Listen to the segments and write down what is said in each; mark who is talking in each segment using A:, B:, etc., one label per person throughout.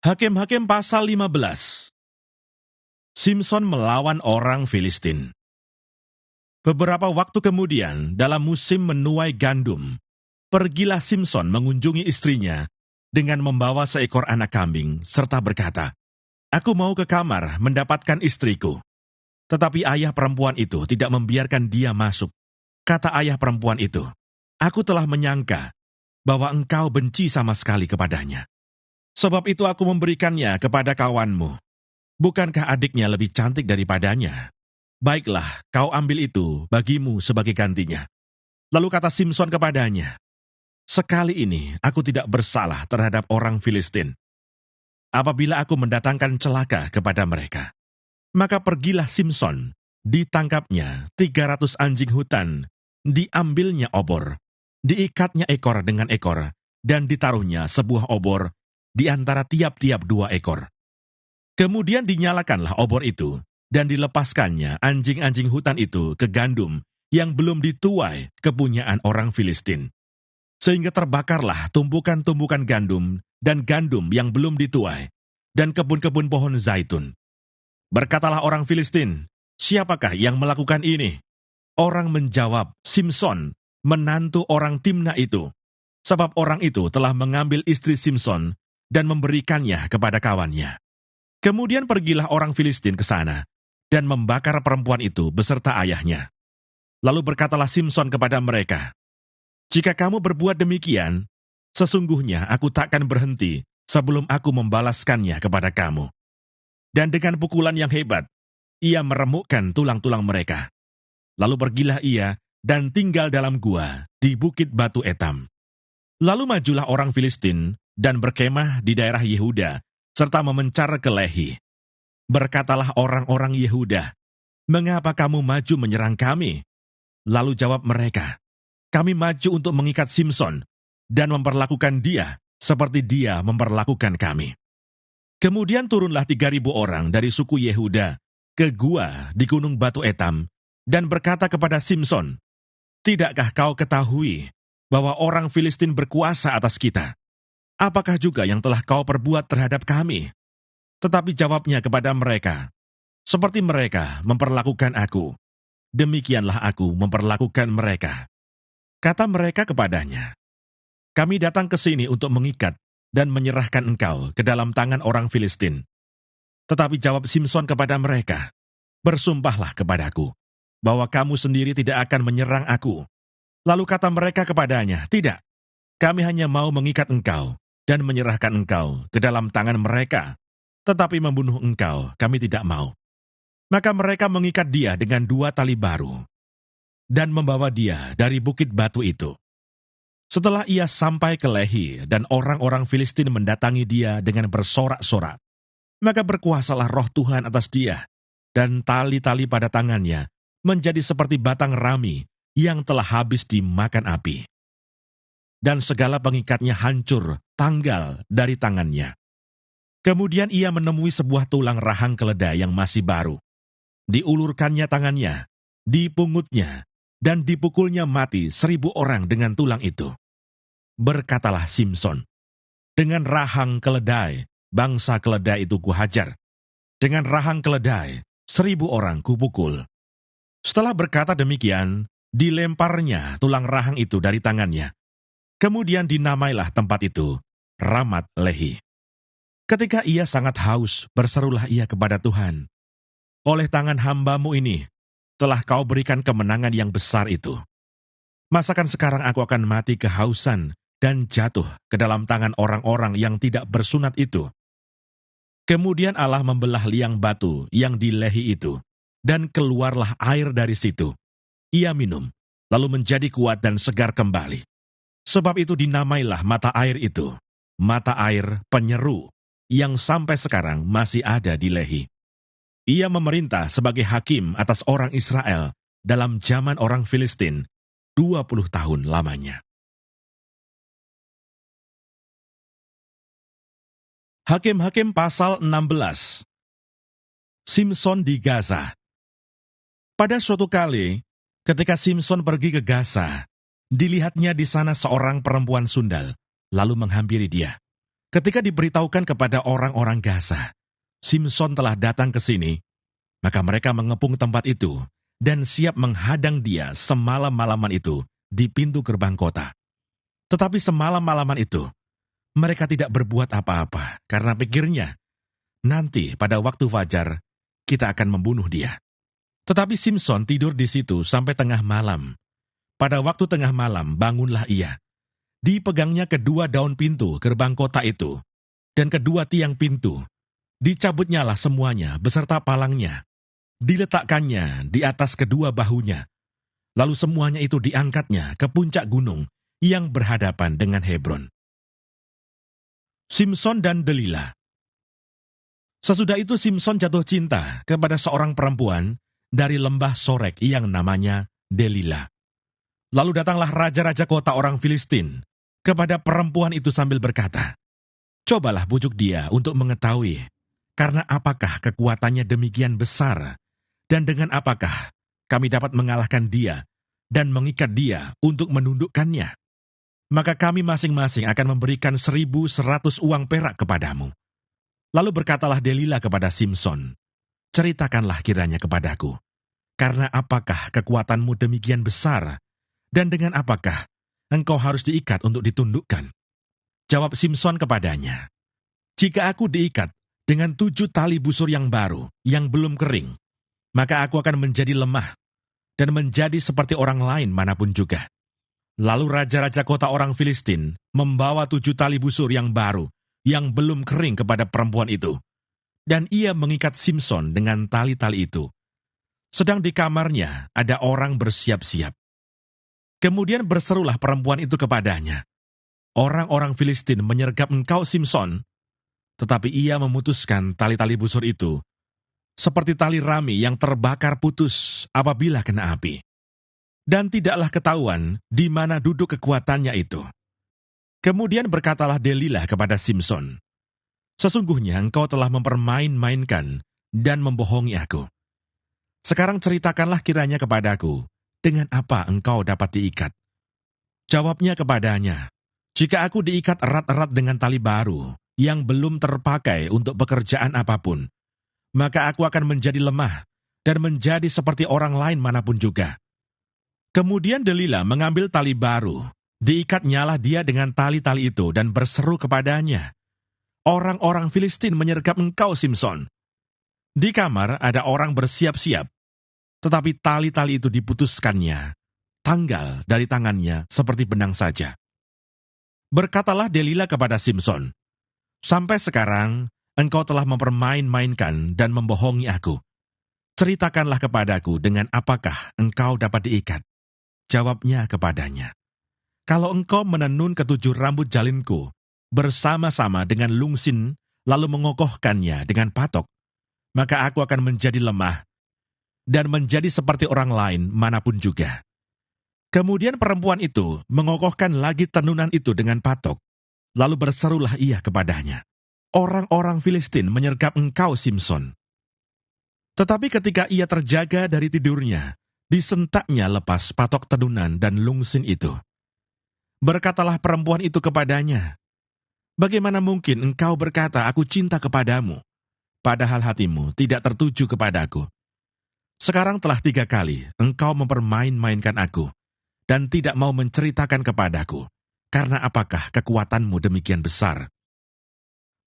A: Hakim-Hakim pasal 15. Simson melawan orang Filistin. Beberapa waktu kemudian, dalam musim menuai gandum, pergilah Simson mengunjungi istrinya dengan membawa seekor anak kambing, serta berkata, "Aku mau ke kamar mendapatkan istriku." Tetapi ayah perempuan itu tidak membiarkan dia masuk. Kata ayah perempuan itu, "Aku telah menyangka bahwa engkau benci sama sekali kepadanya. Sebab itu aku memberikannya kepada kawanmu. Bukankah adiknya lebih cantik daripadanya? Baiklah, kau ambil itu bagimu sebagai gantinya." Lalu kata Simson kepadanya, "Sekali ini aku tidak bersalah terhadap orang Filistin. Apabila aku mendatangkan celaka kepada mereka." Maka pergilah Simson, ditangkapnya 300 anjing hutan, diambilnya obor, diikatnya ekor dengan ekor, dan ditaruhnya sebuah obor di antara tiap-tiap 2 ekor. Kemudian dinyalakanlah obor itu, dan dilepaskannya anjing-anjing hutan itu ke gandum yang belum dituai kepunyaan orang Filistin. Sehingga terbakarlah tumbukan-tumbukan gandum dan gandum yang belum dituai, dan kebun-kebun pohon zaitun. Berkatalah orang Filistin, "Siapakah yang melakukan ini?" Orang menjawab, "Simson, menantu orang Timna itu. Sebab orang itu telah mengambil istri Simson dan memberikannya kepada kawannya." Kemudian pergilah orang Filistin ke sana dan membakar perempuan itu beserta ayahnya. Lalu berkatalah Simson kepada mereka, "Jika kamu berbuat demikian, sesungguhnya aku takkan berhenti sebelum aku membalaskannya kepada kamu." Dan dengan pukulan yang hebat, ia meremukkan tulang-tulang mereka. Lalu pergilah ia dan tinggal dalam gua di bukit Batu Etam. Lalu majulah orang Filistin dan berkemah di daerah Yehuda, serta memencar ke Lehi. Berkatalah orang-orang Yehuda, "Mengapa kamu maju menyerang kami?" Lalu jawab mereka, "Kami maju untuk mengikat Simson dan memperlakukan dia seperti dia memperlakukan kami." Kemudian turunlah 3.000 orang dari suku Yehuda ke gua di gunung Batu Etam dan berkata kepada Simson, "Tidakkah kau ketahui bahwa orang Filistin berkuasa atas kita? Apakah juga yang telah kau perbuat terhadap kami?" Tetapi jawabnya kepada mereka, "Seperti mereka memperlakukan aku, demikianlah aku memperlakukan mereka." Kata mereka kepadanya, "Kami datang ke sini untuk mengikat dan menyerahkan engkau ke dalam tangan orang Filistin." Tetapi jawab Simson kepada mereka, "Bersumpahlah kepadaku bahwa kamu sendiri tidak akan menyerang aku." Lalu kata mereka kepadanya, "Tidak, kami hanya mau mengikat engkau dan menyerahkan engkau ke dalam tangan mereka, tetapi membunuh engkau kami tidak mau." Maka mereka mengikat dia dengan 2 tali baru dan membawa dia dari bukit batu itu. Setelah ia sampai ke Lehi dan orang-orang Filistin mendatangi dia dengan bersorak-sorak, maka berkuasalah roh Tuhan atas dia, dan tali-tali pada tangannya menjadi seperti batang rami yang telah habis dimakan api. Dan segala pengikatnya hancur, tanggal dari tangannya. Kemudian ia menemui sebuah tulang rahang keledai yang masih baru. Diulurkannya tangannya, dipungutnya, dan dipukulnya mati 1.000 orang dengan tulang itu. Berkatalah Simson, "Dengan rahang keledai, bangsa keledai itu kuhajar. Dengan rahang keledai, 1.000 orang kupukul." Setelah berkata demikian, dilemparnya tulang rahang itu dari tangannya. Kemudian dinamailah tempat itu Ramat Lehi. Ketika ia sangat haus, berserulah ia kepada Tuhan, "Oleh tangan hambamu ini, telah kau berikan kemenangan yang besar itu. Masakan sekarang aku akan mati kehausan dan jatuh ke dalam tangan orang-orang yang tidak bersunat itu?" Kemudian Allah membelah liang batu yang di Lehi itu, dan keluarlah air dari situ. Ia minum, lalu menjadi kuat dan segar kembali. Sebab itu dinamailah mata air itu, mata air penyeru, yang sampai sekarang masih ada di Lehi. Ia memerintah sebagai hakim atas orang Israel dalam zaman orang Filistin 20 tahun lamanya. Hakim-Hakim pasal 16. Simson di Gaza. Pada suatu kali, ketika Simson pergi ke Gaza, dilihatnya di sana seorang perempuan sundal, lalu menghampiri dia. Ketika diberitahukan kepada orang-orang Gaza, Simson telah datang ke sini, maka mereka mengepung tempat itu dan siap menghadang dia semalam-malaman itu di pintu gerbang kota. Tetapi semalam-malaman itu, mereka tidak berbuat apa-apa karena pikirnya, nanti pada waktu fajar, kita akan membunuh dia. Tetapi Simson tidur di situ sampai tengah malam. Pada waktu tengah malam, bangunlah ia. Dipegangnya kedua daun pintu gerbang kota itu, dan kedua tiang pintu. Dicabutnyalah semuanya beserta palangnya. Diletakkannya di atas kedua bahunya. Lalu semuanya itu diangkatnya ke puncak gunung yang berhadapan dengan Hebron. Simson dan Delila. Sesudah itu Simson jatuh cinta kepada seorang perempuan dari lembah Sorek yang namanya Delila. Lalu datanglah raja-raja kota orang Filistin kepada perempuan itu sambil berkata, "Cobalah bujuk dia untuk mengetahui, karena apakah kekuatannya demikian besar, dan dengan apakah kami dapat mengalahkan dia dan mengikat dia untuk menundukkannya. Maka kami masing-masing akan memberikan 1.100 uang perak kepadamu." Lalu berkatalah Delila kepada Simson, "Ceritakanlah kiranya kepadaku, karena apakah kekuatanmu demikian besar, dan dengan apakah engkau harus diikat untuk ditundukkan?" Jawab Simson kepadanya, "Jika aku diikat dengan 7 tali busur yang baru, yang belum kering, maka aku akan menjadi lemah, dan menjadi seperti orang lain manapun juga." Lalu raja-raja kota orang Filistin membawa 7 tali busur yang baru, yang belum kering kepada perempuan itu, dan ia mengikat Simson dengan tali-tali itu. Sedang di kamarnya ada orang bersiap-siap. Kemudian berserulah perempuan itu kepadanya, "Orang-orang Filistin menyergap engkau, Simson." Tetapi ia memutuskan tali-tali busur itu, seperti tali rami yang terbakar putus apabila kena api. Dan tidaklah ketahuan di mana duduk kekuatannya itu. Kemudian berkatalah Delila kepada Simson, "Sesungguhnya engkau telah mempermain-mainkan dan membohongi aku. Sekarang ceritakanlah kiranya kepadaku, dengan apa engkau dapat diikat?" Jawabnya kepadanya, "Jika aku diikat erat-erat dengan tali baru, yang belum terpakai untuk pekerjaan apapun, maka aku akan menjadi lemah, dan menjadi seperti orang lain manapun juga." Kemudian Delila mengambil tali baru, diikatnyalah dia dengan tali-tali itu, dan berseru kepadanya, "Orang-orang Filistin menyergap engkau, Simson." Di kamar ada orang bersiap-siap, tetapi tali-tali itu diputuskannya, tanggal dari tangannya seperti benang saja. Berkatalah Delila kepada Simson, "Sampai sekarang engkau telah mempermain-mainkan dan membohongi aku. Ceritakanlah kepadaku dengan apakah engkau dapat diikat." Jawabnya kepadanya, "Kalau engkau menenun 7 rambut jalinku bersama-sama dengan lungsin, lalu mengokohkannya dengan patok, maka aku akan menjadi lemah dan menjadi seperti orang lain manapun juga." Kemudian perempuan itu mengokohkan lagi tenunan itu dengan patok, lalu berserulah ia kepadanya, "Orang-orang Filistin menyergap engkau, Simson." Tetapi ketika ia terjaga dari tidurnya, disentaknya lepas patok tenunan dan lungsin itu. Berkatalah perempuan itu kepadanya, "Bagaimana mungkin engkau berkata, 'Aku cinta kepadamu,' padahal hatimu tidak tertuju kepadaku? Sekarang telah 3 kali engkau mempermain-mainkan aku, dan tidak mau menceritakan kepadaku, karena apakah kekuatanmu demikian besar?"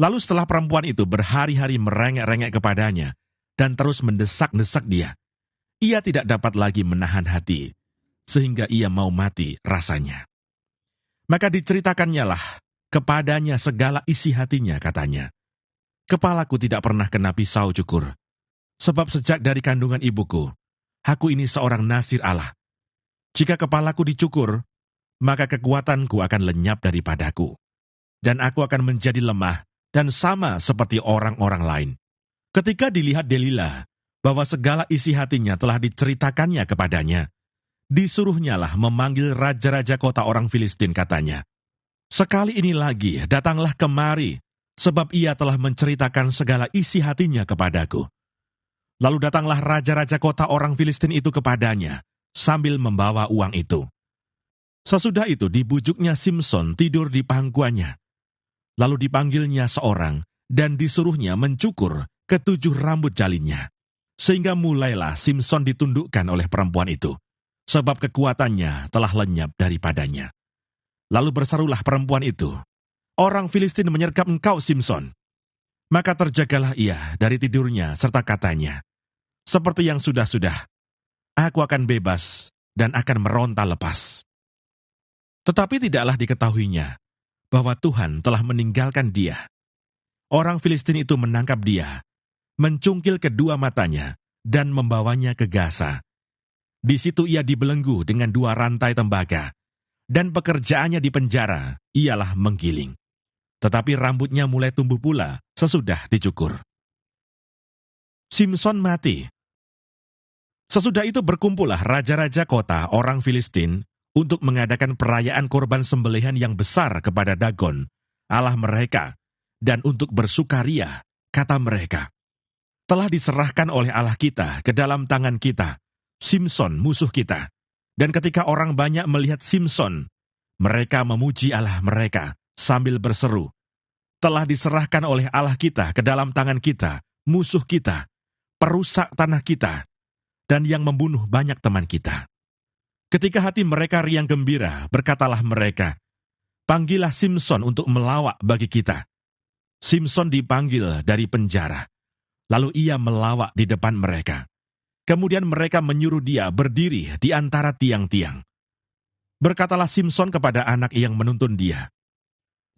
A: Lalu setelah perempuan itu berhari-hari merengek-rengek kepadanya, dan terus mendesak-desak dia, ia tidak dapat lagi menahan hati, sehingga ia mau mati rasanya. Maka diceritakannya lah kepadanya segala isi hatinya, katanya, "Kepalaku tidak pernah kena pisau cukur, sebab sejak dari kandungan ibuku, aku ini seorang nasir Allah. Jika kepalaku dicukur, maka kekuatanku akan lenyap daripadaku, dan aku akan menjadi lemah dan sama seperti orang-orang lain." Ketika dilihat Delila bahwa segala isi hatinya telah diceritakannya kepadanya, disuruhnyalah memanggil raja-raja kota orang Filistin, katanya, "Sekali ini lagi datanglah kemari, sebab ia telah menceritakan segala isi hatinya kepadaku." Lalu datanglah raja-raja kota orang Filistin itu kepadanya, sambil membawa uang itu. Sesudah itu dibujuknya Simson tidur di pangkuannya. Lalu dipanggilnya seorang, dan disuruhnya mencukur ketujuh rambut jalinnya. Sehingga mulailah Simson ditundukkan oleh perempuan itu, sebab kekuatannya telah lenyap daripadanya. Lalu berserulah perempuan itu, "Orang Filistin menyergap engkau, Simson." Maka terjagalah ia dari tidurnya serta katanya, "Seperti yang sudah-sudah, aku akan bebas dan akan meronta lepas." Tetapi tidaklah diketahuinya bahwa Tuhan telah meninggalkan dia. Orang Filistin itu menangkap dia, mencungkil kedua matanya, dan membawanya ke Gaza. Di situ ia dibelenggu dengan 2 rantai tembaga, dan pekerjaannya di penjara ialah menggiling. Tetapi rambutnya mulai tumbuh pula sesudah dicukur. Simson mati. Sesudah itu berkumpullah raja-raja kota orang Filistin untuk mengadakan perayaan korban sembelihan yang besar kepada Dagon, Allah mereka, dan untuk bersukaria, kata mereka, "Telah diserahkan oleh Allah kita ke dalam tangan kita, Simson musuh kita." Dan ketika orang banyak melihat Simson, mereka memuji Allah mereka sambil berseru, "Telah diserahkan oleh Allah kita ke dalam tangan kita, musuh kita, perusak tanah kita, dan yang membunuh banyak teman kita." Ketika hati mereka riang gembira, berkatalah mereka, "Panggillah Simson untuk melawak bagi kita." Simson dipanggil dari penjara, lalu ia melawak di depan mereka. Kemudian mereka menyuruh dia berdiri di antara tiang-tiang. Berkatalah Simson kepada anak yang menuntun dia,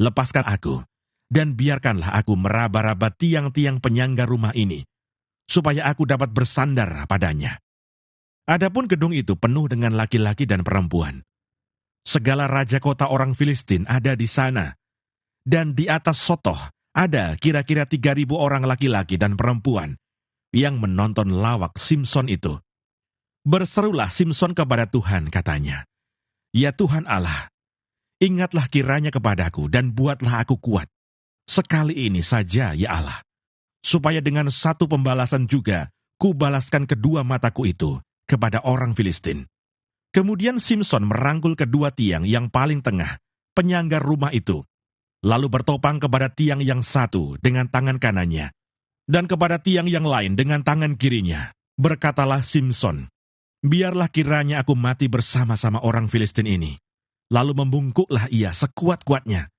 A: "Lepaskan aku, dan biarkanlah aku meraba-raba tiang-tiang penyangga rumah ini, supaya aku dapat bersandar padanya." Adapun gedung itu penuh dengan laki-laki dan perempuan. Segala raja kota orang Filistin ada di sana, dan di atas sotoh ada kira-kira 3.000 orang laki-laki dan perempuan yang menonton lawak Simson itu. Berserulah Simson kepada Tuhan, katanya, "Ya Tuhan Allah, ingatlah kiranya kepadaku dan buatlah aku kuat. Sekali ini saja ya Allah, supaya dengan satu pembalasan juga kubalaskan kedua mataku itu kepada orang Filistin." Kemudian Simson merangkul kedua tiang yang paling tengah, penyangga rumah itu, lalu bertopang kepada tiang yang satu dengan tangan kanannya, dan kepada tiang yang lain dengan tangan kirinya. Berkatalah Simson, "Biarlah kiranya aku mati bersama-sama orang Filistin ini." Lalu membungkuklah ia sekuat-kuatnya.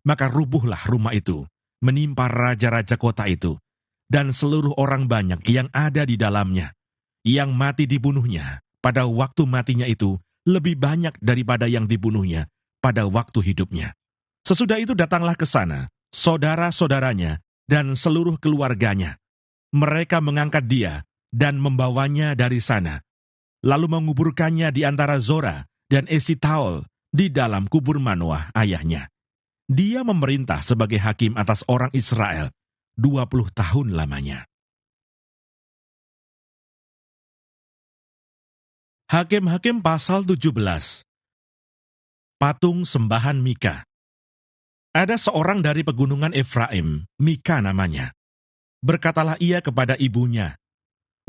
A: Maka rubuhlah rumah itu, menimpa raja-raja kota itu, dan seluruh orang banyak yang ada di dalamnya. Yang mati dibunuhnya pada waktu matinya itu lebih banyak daripada yang dibunuhnya pada waktu hidupnya. Sesudah itu datanglah ke sana saudara-saudaranya dan seluruh keluarganya. Mereka mengangkat dia dan membawanya dari sana, lalu menguburkannya di antara Zora dan Esitaol di dalam kubur Manoah ayahnya. Dia memerintah sebagai hakim atas orang Israel 20 tahun lamanya. Hakim-Hakim pasal 17. Patung sembahan Mika. Ada seorang dari pegunungan Efraim, Mika namanya. Berkatalah ia kepada ibunya,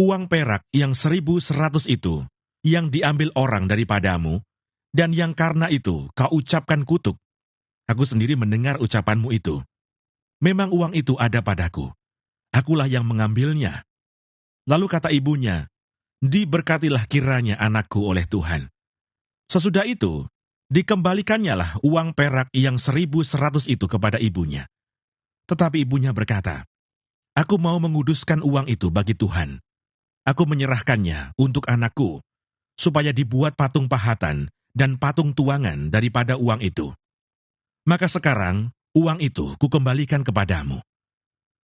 A: "Uang perak yang 1.100 itu, yang diambil orang daripadamu, dan yang karena itu kau ucapkan kutuk. Aku sendiri mendengar ucapanmu itu. Memang uang itu ada padaku. Akulah yang mengambilnya." Lalu kata ibunya, "Diberkatilah kiranya anakku oleh Tuhan." Sesudah itu, dikembalikannya uang perak yang 1.100 itu kepada ibunya. Tetapi ibunya berkata, "Aku mau menguduskan uang itu bagi Tuhan. Aku menyerahkannya untuk anakku, supaya dibuat patung pahatan dan patung tuangan daripada uang itu. Maka sekarang, uang itu kukembalikan kepadamu."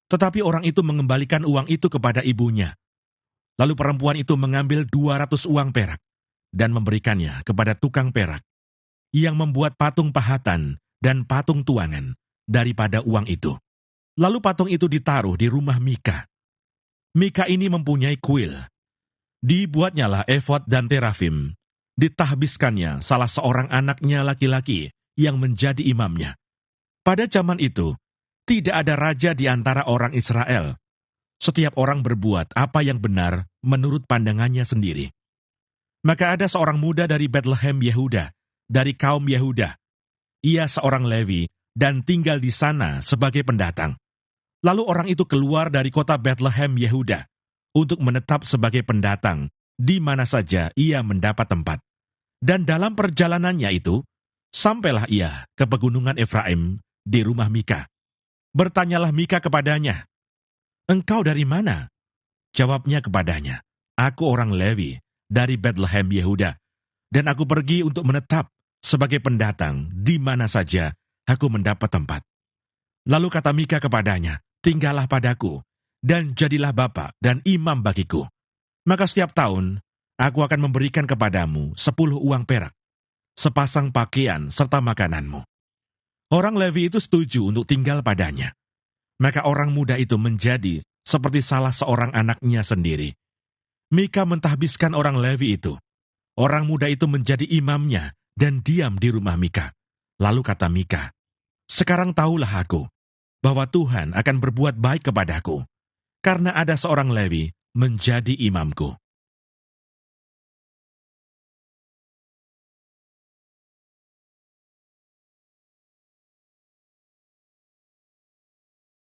A: Tetapi orang itu mengembalikan uang itu kepada ibunya. Lalu perempuan itu mengambil 200 uang perak dan memberikannya kepada tukang perak yang membuat patung pahatan dan patung tuangan daripada uang itu. Lalu patung itu ditaruh di rumah Mika. Mika ini mempunyai kuil. Dibuatnyalah efod dan terafim. Ditahbiskannya salah seorang anaknya laki-laki yang menjadi imamnya. Pada zaman itu, tidak ada raja di antara orang Israel. Setiap orang berbuat apa yang benar menurut pandangannya sendiri. Maka ada seorang muda dari Bethlehem Yehuda, dari kaum Yehuda. Ia seorang Lewi, dan tinggal di sana sebagai pendatang. Lalu orang itu keluar dari kota Bethlehem Yehuda untuk menetap sebagai pendatang di mana saja ia mendapat tempat. Dan dalam perjalanannya itu, sampailah ia ke pegunungan Efraim di rumah Mika. Bertanyalah Mika kepadanya, "Engkau dari mana?" Jawabnya kepadanya, "Aku orang Lewi dari Bethlehem Yehuda, dan aku pergi untuk menetap sebagai pendatang di mana saja aku mendapat tempat." Lalu kata Mika kepadanya, "Tinggallah padaku, dan jadilah bapa dan imam bagiku. Maka setiap tahun, aku akan memberikan kepadamu 10 uang perak, sepasang pakaian serta makananmu." Orang Lewi itu setuju untuk tinggal padanya. Maka orang muda itu menjadi seperti salah seorang anaknya sendiri. Mika mentahbiskan orang Lewi itu. Orang muda itu menjadi imamnya dan diam di rumah Mika. Lalu kata Mika, "Sekarang tahulah aku bahwa Tuhan akan berbuat baik kepadaku, karena ada seorang Lewi menjadi imamku."